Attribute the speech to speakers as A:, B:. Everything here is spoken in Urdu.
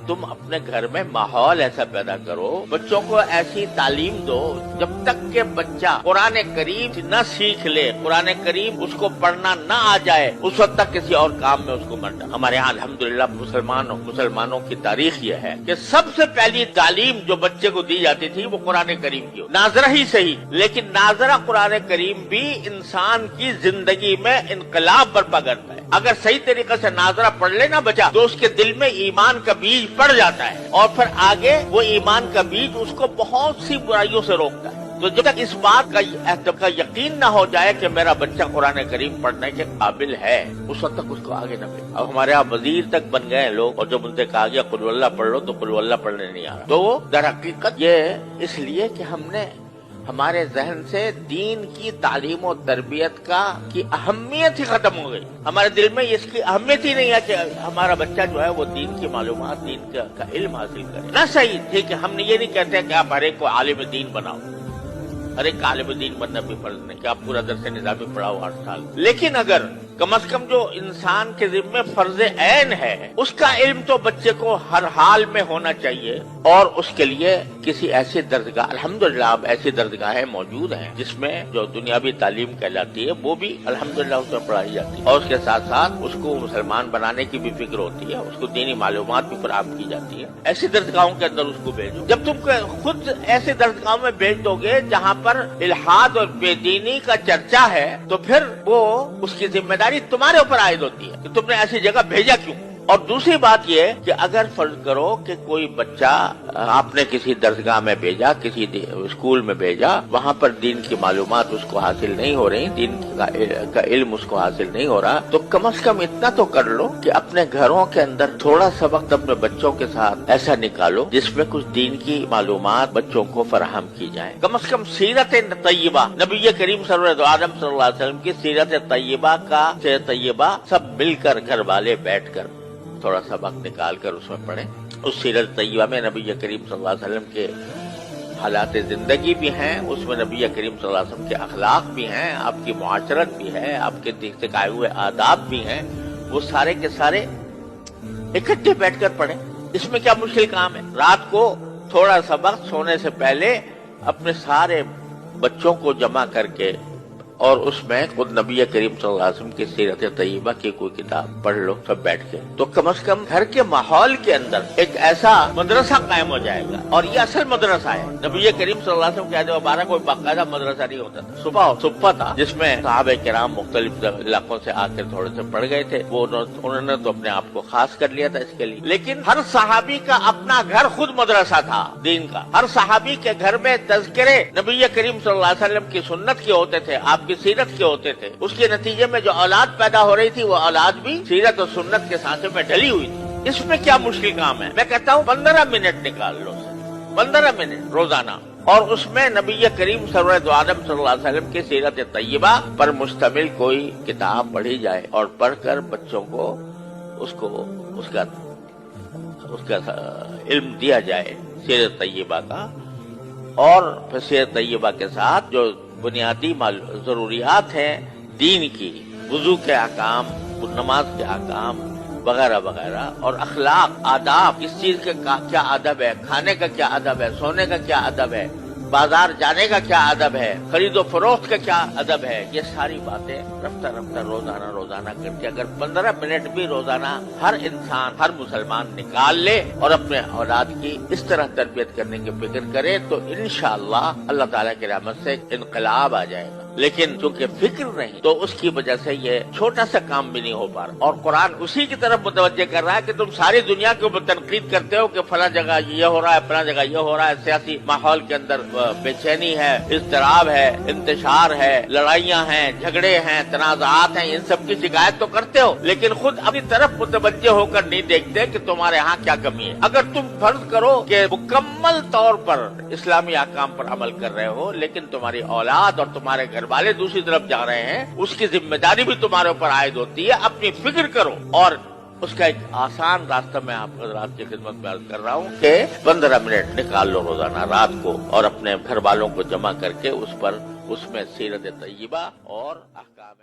A: تم اپنے گھر میں ماحول ایسا پیدا کرو، بچوں کو ایسی تعلیم دو جب تک کہ بچہ قرآن کریم نہ سیکھ لے، قرآن کریم اس کو پڑھنا نہ آ جائے، اس وقت تک کسی اور کام میں اس کو مت ڈالو۔ ہمارے یہاں الحمدللہ مسلمانوں کی تاریخ یہ ہے کہ سب سے پہلی تعلیم جو بچے کو دی جاتی تھی وہ قرآن کریم کی، ناظرہ ہی صحیح لیکن ناظرہ قرآن کریم بھی انسان کی زندگی میں انقلاب برپا کرتا ہے۔ اگر صحیح طریقے سے ناظرہ پڑھ لے نا بچہ تو اس کے دل میں ایمان کا بیج پڑ جاتا ہے، اور پھر آگے وہ ایمان کا بیج اس کو بہت سی برائیوں سے روکتا ہے۔ تو جب تک اس بات کا یقین نہ ہو جائے کہ میرا بچہ قرآن کریم پڑھنے کے قابل ہے، اس وقت تک اس کو آگے نہ بھیجو۔ اب ہمارے یہاں وزیر تک بن گئے ہیں لوگ، اور جب ان سے کہا گیا قل واللہ پڑھ لو تو قل واللہ پڑھنے نہیں آ رہا۔ تو در حقیقت یہ اس لیے کہ ہم نے ہمارے ذہن سے دین کی تعلیم و تربیت کی اہمیت ہی ختم ہو گئی۔ ہمارے دل میں اس کی اہمیت ہی نہیں ہے کہ ہمارا بچہ جو ہے وہ دین کی معلومات، دین کا علم حاصل کرے۔ نہ صحیح ٹھیک ہے، ہم نے یہ نہیں کہتے کہ آپ ہر ایک کو عالم دین بناؤ، ہر ایک عالم دین بننا بھی فرض نہیں کہ آپ پورا درس نظامی پڑھاؤ 8 سال، لیکن اگر کم از کم جو انسان کے ذمہ فرض عین ہے اس کا علم تو بچے کو ہر حال میں ہونا چاہیے، اور اس کے لیے کسی ایسی درسگاہ، الحمدللہ اب ایسی درسگاہیں موجود ہیں جس میں جو دنیاوی تعلیم کہلاتی ہے وہ بھی الحمدللہ اس میں پڑھائی جاتی ہے، اور اس کے ساتھ ساتھ اس کو مسلمان بنانے کی بھی فکر ہوتی ہے، اس کو دینی معلومات بھی فراہم کی جاتی ہے۔ ایسی درسگاہوں کے اندر اس کو بھیجو۔ جب تم خود ایسے درسگاہوں میں بھیج دو گے جہاں پر الحاد اور بے دینی کا چرچا ہے تو پھر وہ اس کی ذمہ داری تمہارے اوپر عائد ہوتی ہے کہ تم نے ایسی جگہ بھیجا کیوں۔ اور دوسری بات یہ کہ اگر فرض کرو کہ کوئی بچہ آپ نے کسی درسگاہ میں بھیجا، کسی اسکول میں بھیجا، وہاں پر دین کی معلومات اس کو حاصل نہیں ہو رہی، دین کا علم اس کو حاصل نہیں ہو رہا، تو کم از کم اتنا تو کر لو کہ اپنے گھروں کے اندر تھوڑا سا وقت اپنے بچوں کے ساتھ ایسا نکالو جس میں کچھ دین کی معلومات بچوں کو فراہم کی جائیں۔ کم از کم سیرت طیبہ، نبی کریم سرور عالم صلی اللہ علیہ وسلم کی سیرت طیبہ سب مل کر گھر والے بیٹھ کر تھوڑا سا وقت نکال کر اس میں پڑھیں۔ اس سیرت طیبہ میں نبی کریم صلی اللہ علیہ وسلم کے حالات زندگی بھی ہیں، اس میں نبی کریم صلی اللہ علیہ وسلم کے اخلاق بھی ہیں، آپ کی معاشرت بھی ہے، آپ کے سکھائے ہوئے آداب بھی ہیں، وہ سارے کے سارے اکٹھے بیٹھ کر پڑھیں۔ اس میں کیا مشکل کام ہے؟ رات کو تھوڑا سا وقت سونے سے پہلے اپنے سارے بچوں کو جمع کر کے اور اس میں خود نبی کریم صلی اللہ علیہ وسلم کی سیرت طیبہ کی کوئی کتاب پڑھ لو سب بیٹھ کے، تو کم از کم گھر کے ماحول کے اندر ایک ایسا مدرسہ قائم ہو جائے گا، اور یہ اصل مدرسہ ہے۔ نبی کریم صلی اللہ علیہ وسلم کے عہد مبارک کوئی باقاعدہ مدرسہ نہیں ہوتا تھا، صبح تھا جس میں صحابہ کرام مختلف علاقوں سے آ کر تھوڑے سے پڑھ گئے تھے، وہ انہوں نے تو اپنے آپ کو خاص کر لیا تھا اس کے لیے، لیکن ہر صحابی کا اپنا گھر خود مدرسہ تھا دین کا۔ ہر صحابی کے گھر میں تذکرے نبی کریم صلی اللہ علیہ وسلم کی سنت کے ہوتے تھے، آپ کی سیرت کے ہوتے تھے، اس کے نتیجے میں جو اولاد پیدا ہو رہی تھی وہ اولاد بھی سیرت اور سنت کے سانچے میں ڈلی ہوئی تھی۔ اس میں کیا مشکل کام ہے؟ میں کہتا ہوں 15 منٹ نکال لو، 15 منٹ روزانہ، اور اس میں نبی کریم سرور عالم صلی اللہ علیہ وسلم کی سیرت طیبہ پر مشتمل کوئی کتاب پڑھی جائے، اور پڑھ کر بچوں کو اس کا علم دیا جائے سیرت طیبہ کا، اور پھر سیرت طیبہ کے ساتھ جو بنیادی ضروریات ہیں دین کی، وضو کے احکام، نماز کے احکام وغیرہ وغیرہ، اور اخلاق، آداب، کس چیز کا کیا ادب ہے، کھانے کا کیا ادب ہے، سونے کا کیا ادب ہے، بازار جانے کا کیا ادب ہے، خرید و فروخت کا کیا ادب ہے، یہ ساری باتیں رفتہ روزانہ کر کے اگر 15 منٹ بھی روزانہ ہر انسان، ہر مسلمان نکال لے اور اپنے اولاد کی اس طرح تربیت کرنے کی فکر کرے تو انشاءاللہ اللہ تعالیٰ کی رحمت سے انقلاب آ جائے گا۔ لیکن چونکہ فکر نہیں تو اس کی وجہ سے یہ چھوٹا سا کام بھی نہیں ہو پا رہا، اور قرآن اسی کی طرف متوجہ کر رہا ہے کہ تم ساری دنیا کے اوپر تنقید کرتے ہو کہ فلاں جگہ یہ ہو رہا ہے، فلاں جگہ یہ ہو رہا ہے، سیاسی ماحول کے اندر بے چینی ہے، اضطراب ہے، انتشار ہے، لڑائیاں ہیں، جھگڑے ہیں، تنازعات ہیں، ان سب کی شکایت تو کرتے ہو، لیکن خود اپنی طرف متوجہ ہو کر نہیں دیکھتے کہ تمہارے ہاں کیا کمی ہے۔ اگر تم فرض کرو کہ مکمل طور پر اسلامی احکام پر عمل کر رہے ہو، لیکن تمہاری اولاد اور تمہارے گھر والے دوسری طرف جا رہے ہیں، اس کی ذمہ داری بھی تمہارے اوپر عائد ہوتی ہے۔ اپنی فکر کرو، اور اس کا ایک آسان راستہ میں آپ حضرات کی خدمت میں عرض کر رہا ہوں کہ 15 منٹ نکال لو روزانہ رات کو، اور اپنے گھر والوں کو جمع کر کے اس میں سیرت طیبہ اور احکام